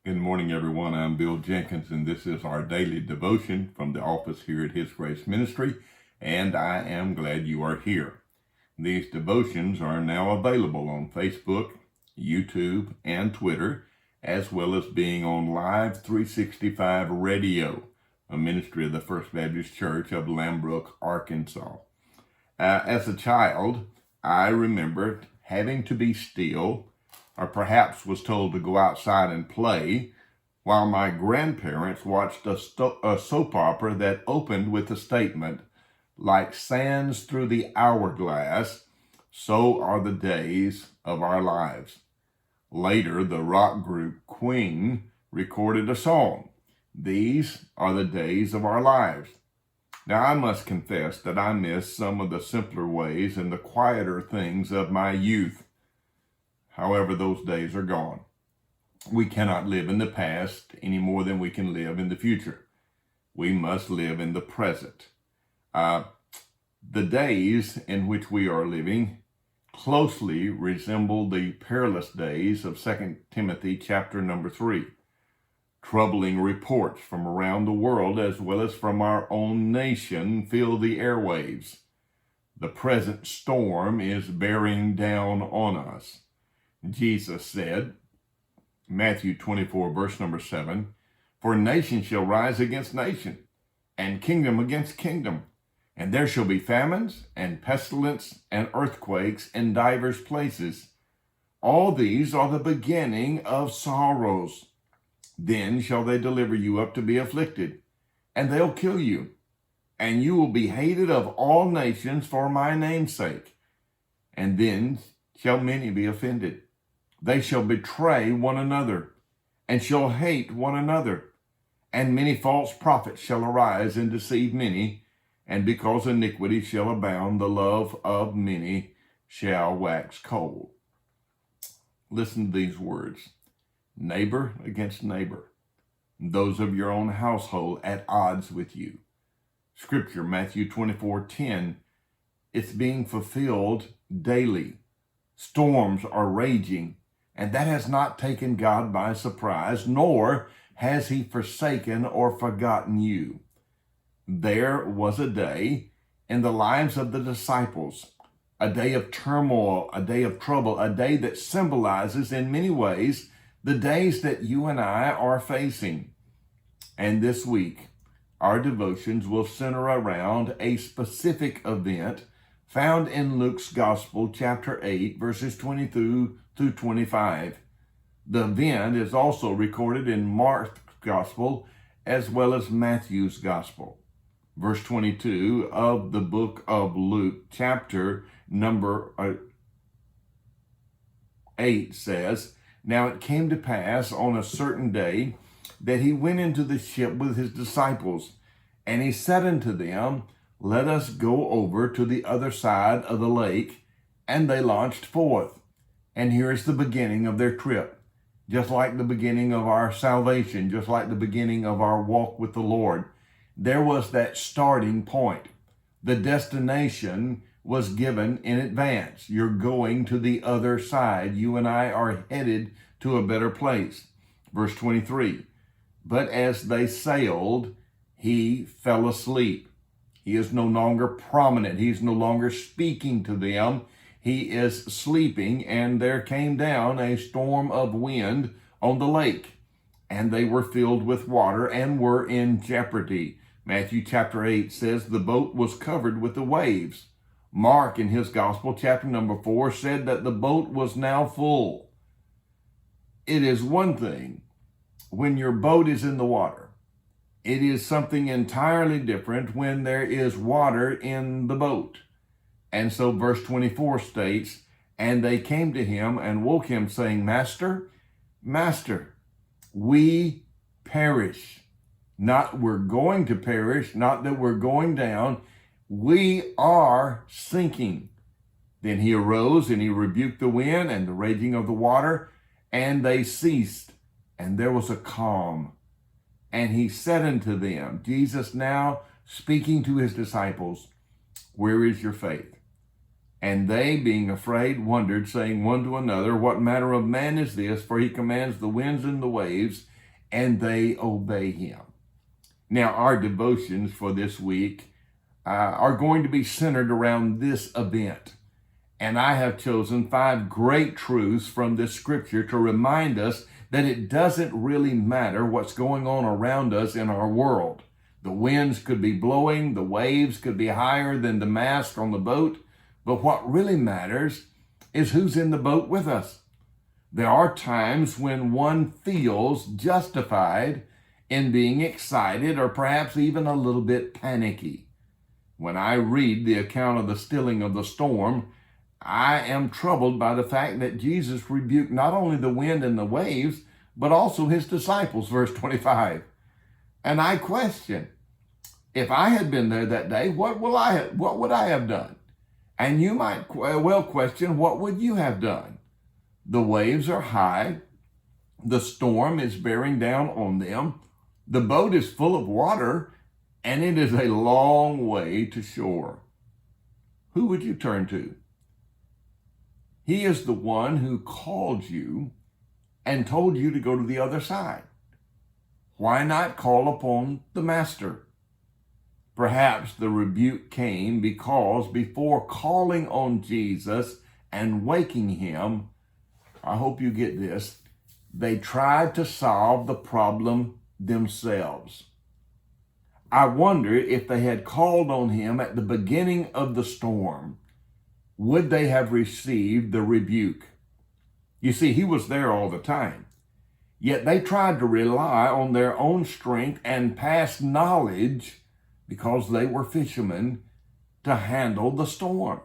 Good morning, everyone. I'm Bill Jenkins, and this is our daily devotion from the office here at His Grace Ministry, and I am glad you are here. These devotions are now available on Facebook, YouTube, and Twitter, as well as being on Live 365 Radio, a ministry of the First Baptist Church of Lambrook, Arkansas. As a child, I remember having to be still, or perhaps was told to go outside and play, while my grandparents watched a soap opera that opened with the statement, "Like sands through the hourglass, so are the days of our lives." Later, the rock group Queen recorded a song, "These are the days of our lives." Now, I must confess that I miss some of the simpler ways and the quieter things of my youth. However, those days are gone. We cannot live in the past any more than we can live in the future. We must live in the present. The days in which we are living closely resemble the perilous days of 2 Timothy chapter number 3. Troubling reports from around the world as well as from our own nation fill the airwaves. The present storm is bearing down on us. Jesus said, Matthew 24, verse number 7, "For nation shall rise against nation, and kingdom against kingdom, and there shall be famines, and pestilence, and earthquakes in divers places. All these are the beginning of sorrows. Then shall they deliver you up to be afflicted, and they'll kill you, and you will be hated of all nations for my name's sake. And then shall many be offended. They shall betray one another, and shall hate one another. And many false prophets shall arise and deceive many, and because iniquity shall abound, the love of many shall wax cold." Listen to these words. Neighbor against neighbor. Those of your own household at odds with you. Scripture, Matthew 24:10. It's being fulfilled daily. Storms are raging, and that has not taken God by surprise, nor has he forsaken or forgotten you. There was a day in the lives of the disciples, a day of turmoil, a day of trouble, a day that symbolizes in many ways the days that you and I are facing. And this week, our devotions will center around a specific event found in Luke's Gospel, chapter 8, verses 22 through 25. The event is also recorded in Mark's Gospel as well as Matthew's Gospel. Verse 22 of the book of Luke, chapter number 8 says, "Now it came to pass on a certain day that he went into the ship with his disciples, and he said unto them, Let us go over to the other side of the lake. And they launched forth." And here's the beginning of their trip. Just like the beginning of our salvation, just like the beginning of our walk with the Lord, there was that starting point. The destination was given in advance. You're going to the other side. You and I are headed to a better place. Verse 23, "But as they sailed, he fell asleep." He is no longer prominent. He's no longer speaking to them. He is sleeping, and there came down a storm of wind on the lake, and they were filled with water and were in jeopardy. Matthew chapter 8 says the boat was covered with the waves. Mark in his Gospel, chapter number 4, said that the boat was now full. It is one thing when your boat is in the water. It is something entirely different when there is water in the boat. And so verse 24 states, "And they came to him and woke him, saying, Master, Master, we perish." Not we're going to perish, not that we're going down. We are sinking. Then he arose and he rebuked the wind and the raging of the water, and they ceased, and there was a calm. And he said unto them, Jesus now speaking to his disciples, "Where is your faith?" And they, being afraid, wondered, saying one to another, "What manner of man is this? For he commands the winds and the waves, and they obey him. Now, our devotions for this week are going to be centered around this event. And I have chosen 5 great truths from this scripture to remind us that it doesn't really matter what's going on around us in our world. The winds could be blowing, the waves could be higher than the mast on the boat, but what really matters is who's in the boat with us. There are times when one feels justified in being excited or perhaps even a little bit panicky. When I read the account of the stilling of the storm, I am troubled by the fact that Jesus rebuked not only the wind and the waves, but also his disciples, verse 25. And I question, if I had been there that day, what would I have done? And you might well question, what would you have done? The waves are high. The storm is bearing down on them. The boat is full of water, and it is a long way to shore. Who would you turn to? He is the one who called you and told you to go to the other side. Why not call upon the Master? Perhaps the rebuke came because before calling on Jesus and waking him, I hope you get this, they tried to solve the problem themselves. I wonder if they had called on him at the beginning of the storm, would they have received the rebuke? You see, he was there all the time. Yet they tried to rely on their own strength and past knowledge, because they were fishermen, to handle the storm,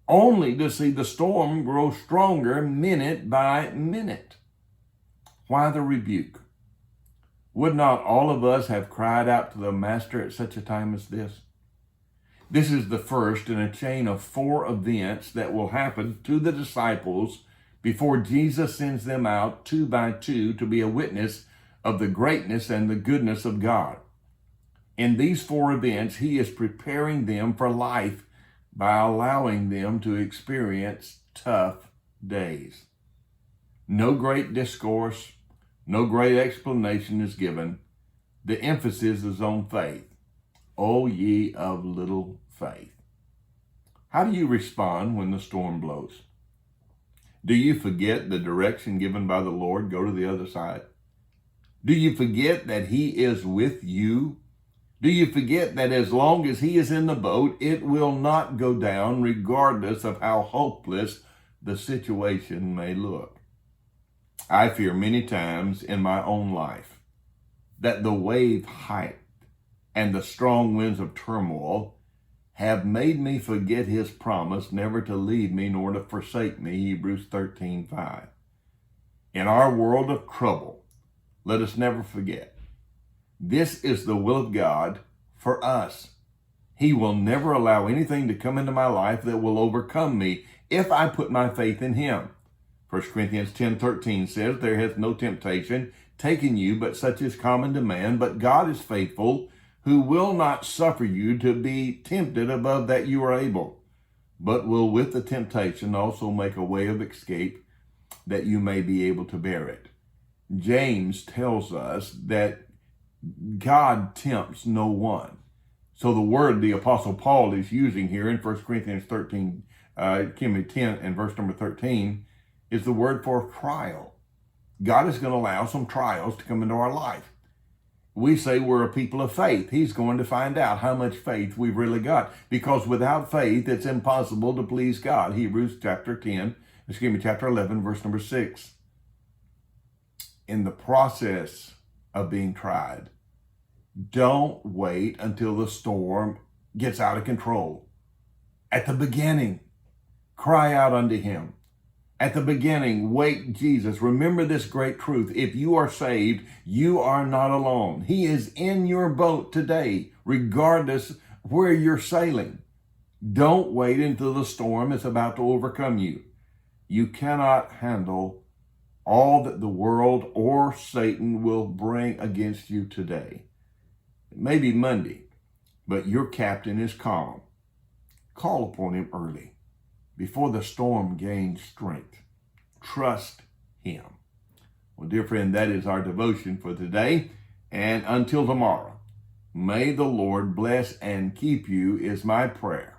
only to see the storm grow stronger minute by minute. Why the rebuke? Would not all of us have cried out to the Master at such a time as this? This is the first in a chain of 4 events that will happen to the disciples before Jesus sends them out 2 by 2 to be a witness of the greatness and the goodness of God. In these 4 events, he is preparing them for life by allowing them to experience tough days. No great discourse, no great explanation is given. The emphasis is on faith. O ye of little faith. How do you respond when the storm blows? Do you forget the direction given by the Lord? Go to the other side. Do you forget that he is with you? Do you forget that as long as he is in the boat, it will not go down regardless of how hopeless the situation may look? I fear many times in my own life that the wave height and the strong winds of turmoil have made me forget his promise never to leave me nor to forsake me, Hebrews 13:5. In our world of trouble, let us never forget, this is the will of God for us. He will never allow anything to come into my life that will overcome me if I put my faith in him. 1 Corinthians 10:13 says, there hath no temptation taken you, but such is common to man, but God is faithful, who will not suffer you to be tempted above that you are able, but will with the temptation also make a way of escape, that you may be able to bear it. James tells us that God tempts no one. So the word the Apostle Paul is using here in 1 Corinthians 10 and verse number 13 is the word for trial. God is going to allow some trials to come into our life. We say we're a people of faith. He's going to find out how much faith we've really got, because without faith, it's impossible to please God. Hebrews chapter 11, verse number 6. In the process of being tried, don't wait until the storm gets out of control. At the beginning, cry out unto him. At the beginning, wait Jesus. Remember this great truth. If you are saved, you are not alone. He is in your boat today, regardless where you're sailing. Don't wait until the storm is about to overcome you. You cannot handle all that the world or Satan will bring against you today. It may be Monday, but your captain is calm. Call upon him early, before the storm gains strength. Trust him. Well, dear friend, that is our devotion for today. And until tomorrow, may the Lord bless and keep you is my prayer.